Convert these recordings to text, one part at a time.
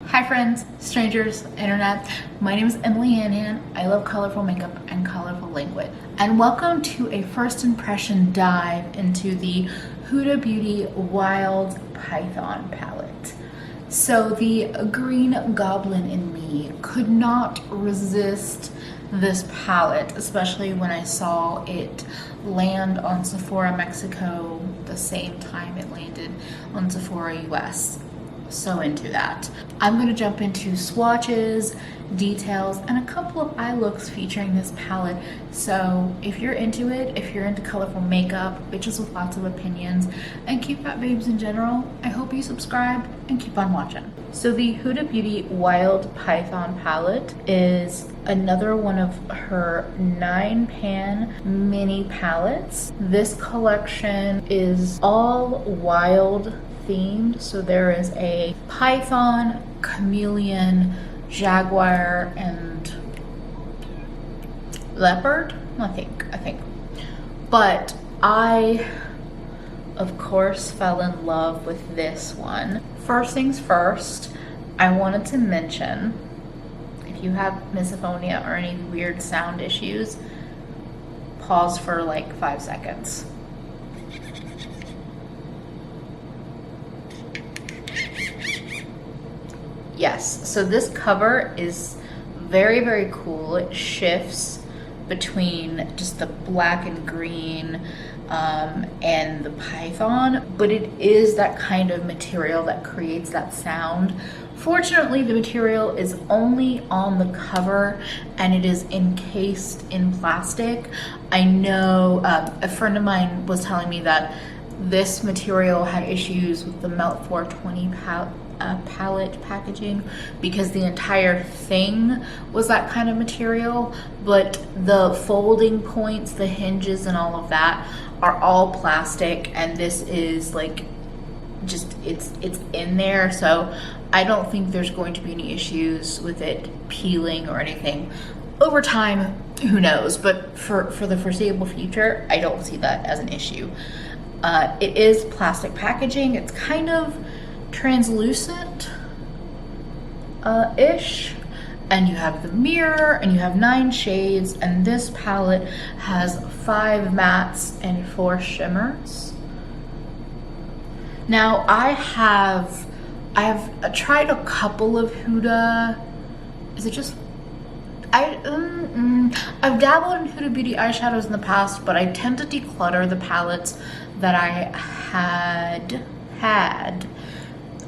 Hi friends, strangers, internet. My name is EmilyHanhan. I love colorful makeup and colorful language. And welcome to a first impression dive into the Huda Beauty Wild Python palette. So the green goblin in me could not resist this palette, especially when I saw it land on Sephora Mexico the same time it landed on Sephora US. So into that. I'm going to jump into swatches, details, and a couple of eye looks featuring this palette. So if you're into it, if you're into colorful makeup, bitches with lots of opinions, and cute fat babes in general, I hope you subscribe and keep on watching. So the Huda Beauty Wild Python palette is another one of her 9-pan mini palettes. This collection is all wild themed, so there is a python, chameleon, jaguar, and leopard, I think. But I, of course, fell in love with this one. First things first, I wanted to mention, if you have misophonia or any weird sound issues, pause for like 5 seconds. Yes, so this cover is very, very cool. It shifts between just the black and green and the python, but it is that kind of material that creates that sound. Fortunately, the material is only on the cover and it is encased in plastic. I know a friend of mine was telling me that this material had issues with the Melt 420 palette packaging because the entire thing was that kind of material, but the folding points, the hinges and all of that are all plastic, and this is like just it's in there, so I don't think there's going to be any issues with it peeling or anything. Over time, who knows, but for the foreseeable future, I don't see that as an issue. It is plastic packaging. It's kind of translucent ish, and you have the mirror and you have 9 shades, and this palette has 5 mattes and 4 shimmers. Now I have tried a couple of Huda, I've dabbled in Huda Beauty eyeshadows in the past, but I tend to declutter the palettes that I had.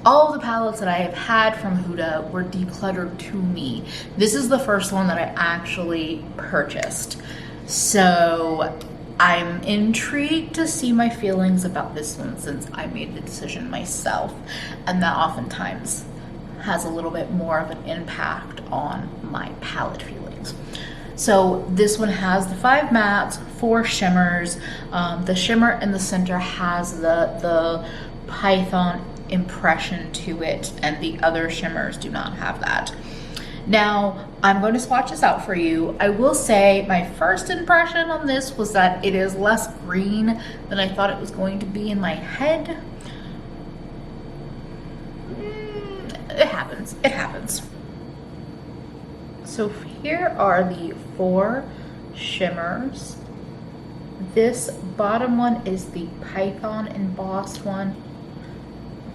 All of the palettes that I have had from Huda were decluttered to me. This is the first one that I actually purchased. So I'm intrigued to see my feelings about this one since I made the decision myself. And that oftentimes has a little bit more of an impact on my palette feelings. So this one has the 5 mattes, 4 shimmers. The shimmer in the center has the python impression to it, and the other shimmers do not have that. Now I'm going to swatch this out for you. I will say my first impression on this was that it is less green than I thought it was going to be in my head. It happens. So here are the 4 shimmers. This bottom one is the python embossed one.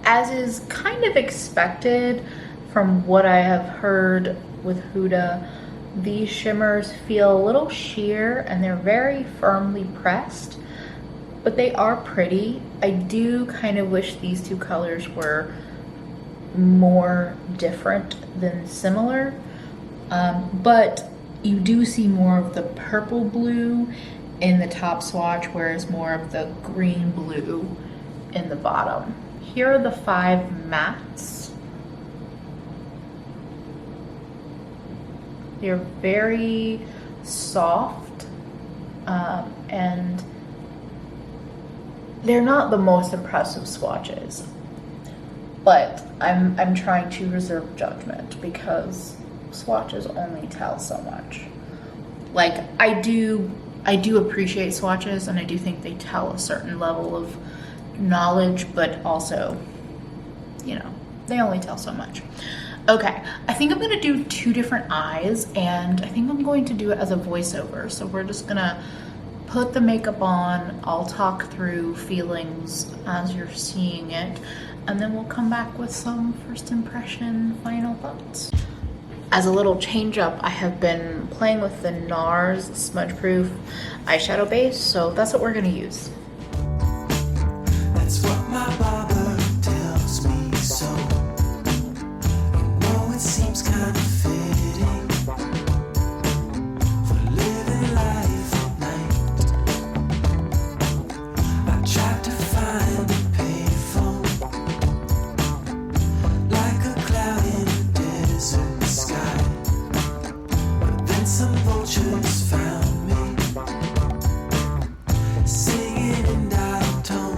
As is kind of expected from what I have heard with Huda, these shimmers feel a little sheer and they're very firmly pressed, but they are pretty. I do kind of wish these 2 colors were more different than similar, but you do see more of the purple blue in the top swatch, whereas more of the green blue in the bottom. Here are the 5 mattes. They're very soft, and they're not the most impressive swatches, but I'm trying to reserve judgment because swatches only tell so much. Like I do appreciate swatches, and I do think they tell a certain level of knowledge, but also, you know, they only tell so much. Okay, I think I'm gonna do 2 different eyes, and I think I'm going to do it as a voiceover. So we're just gonna put the makeup on, I'll talk through feelings as you're seeing it, and then we'll come back with some first impression final thoughts. As a little change up, I have been playing with the NARS Smudge Proof eyeshadow base, so that's what we're gonna use. That's what my barber tells me, so you know it seems kind of fitting for living life at night. I tried to find a payphone like a cloud in a desert sky, but then some vultures found me singing in dial tone.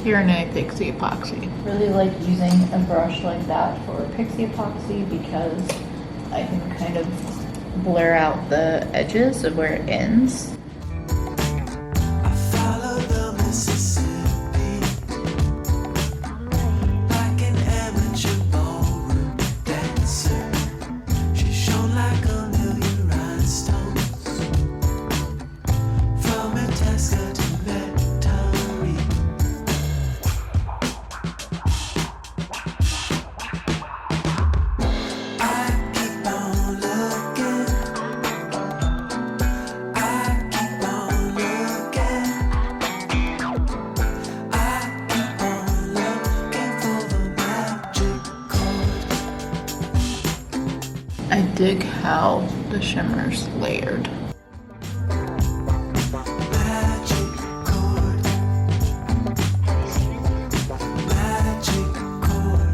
Here in a Pixie Epoxy. Really like using a brush like that for Pixie Epoxy because I can kind of blur out the edges of where it ends. I follow the Mississippi like an amateur ballroom dancer. She shone like a million rhinestones from Itasca to Metairie. I keep on looking. I keep on looking. I keep on looking for the magic chord. I dig how the shimmer's layered. Magic chord. Magic chord.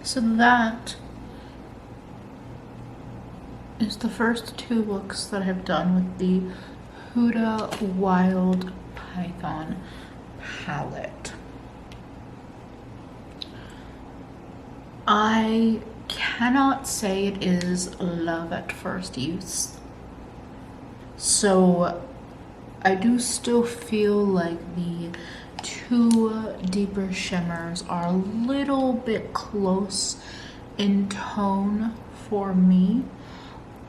So that is the first 2 looks that I've done with the Huda Wild Python palette. I cannot say it is love at first use. So I do still feel like the 2 deeper shimmers are a little bit close in tone for me.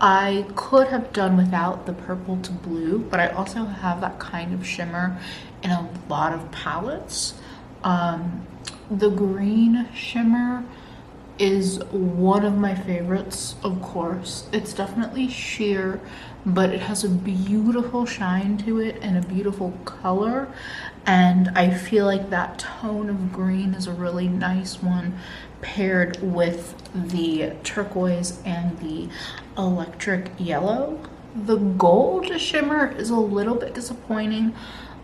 I could have done without the purple to blue, but I also have that kind of shimmer in a lot of palettes. The green shimmer is one of my favorites, of course. It's definitely sheer, but it has a beautiful shine to it and a beautiful color. And I feel like that tone of green is a really nice one paired with the turquoise and the electric yellow. The gold shimmer is a little bit disappointing.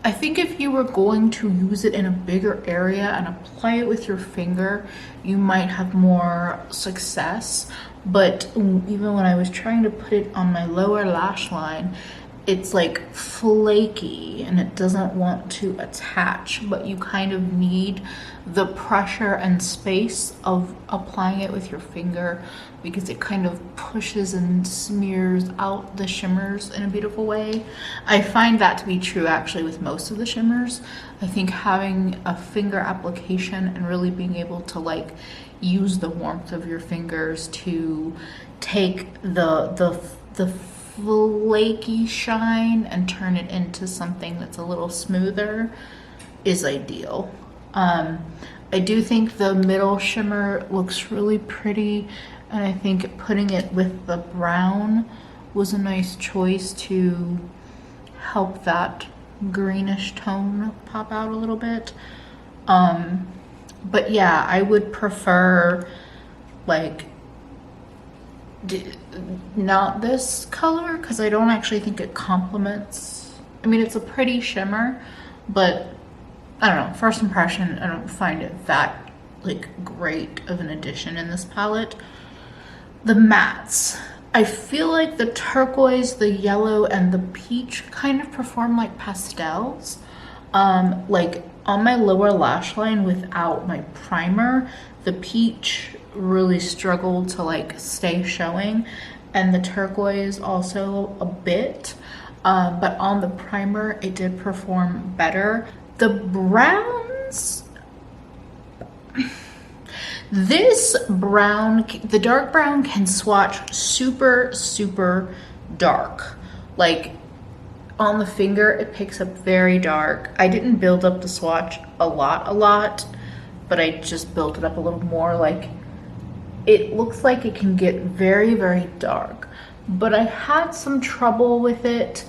I think if you were going to use it in a bigger area and apply it with your finger, you might have more success. But even when I was trying to put it on my lower lash line, it's like flaky and it doesn't want to attach, but you kind of need the pressure and space of applying it with your finger because it kind of pushes and smears out the shimmers in a beautiful way. I find that to be true actually with most of the shimmers. I think having a finger application and really being able to like use the warmth of your fingers to take the flaky shine and turn it into something that's a little smoother is ideal. I do think the middle shimmer looks really pretty, and I think putting it with the brown was a nice choice to help that greenish tone pop out a little bit. But yeah, I would prefer like not this color because I don't actually think it complements. I mean, it's a pretty shimmer, but I don't know, first impression, I don't find it that like great of an addition in this palette. The mattes, I feel like the turquoise, the yellow, and the peach kind of perform like pastels. Like on my lower lash line without my primer, the peach really struggled to like stay showing, and the turquoise also a bit, but on the primer it did perform better. The browns, this brown, the dark brown can swatch super dark. Like on the finger it picks up very dark. I didn't build up the swatch a lot, but I just built it up a little more. Like it looks like it can get very dark, but I had some trouble with it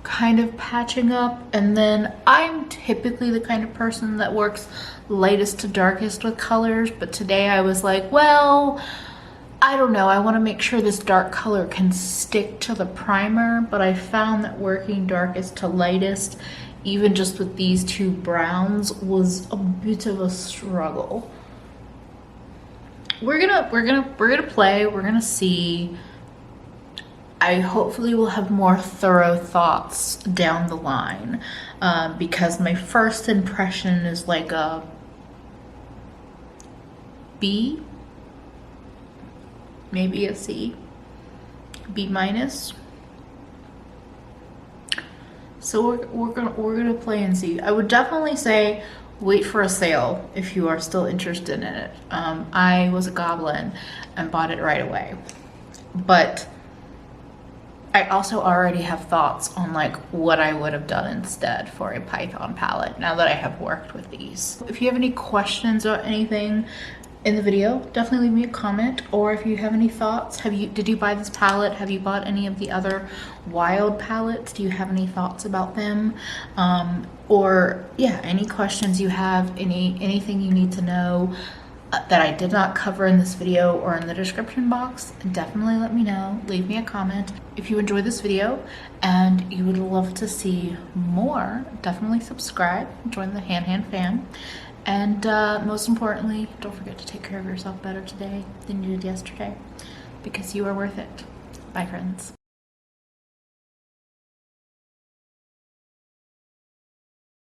kind of patching up. And then I'm typically the kind of person that works lightest to darkest with colors, but today I was like, well, I don't know, I want to make sure this dark color can stick to the primer, but I found that working darkest to lightest, even just with these 2 browns, was a bit of a struggle. We're gonna play, we're gonna see. I hopefully will have more thorough thoughts down the line, because my first impression is like a B, maybe a C, B minus. So we're gonna play and see. I would definitely say wait for a sale if you are still interested in it. I was a goblin and bought it right away, but I also already have thoughts on like what I would have done instead for a Python palette now that I have worked with these. If you have any questions or anything in the video, definitely leave me a comment. Or if you have any thoughts, did you buy this palette? Have you bought any of the other wild palettes? Do you have any thoughts about them? Or yeah, any questions you have, anything you need to know that I did not cover in this video or in the description box, definitely let me know. Leave me a comment. If you enjoyed this video and you would love to see more, definitely subscribe, join the Han fam, and most importantly, don't forget to take care of yourself better today than you did yesterday, because you are worth it. Bye, friends.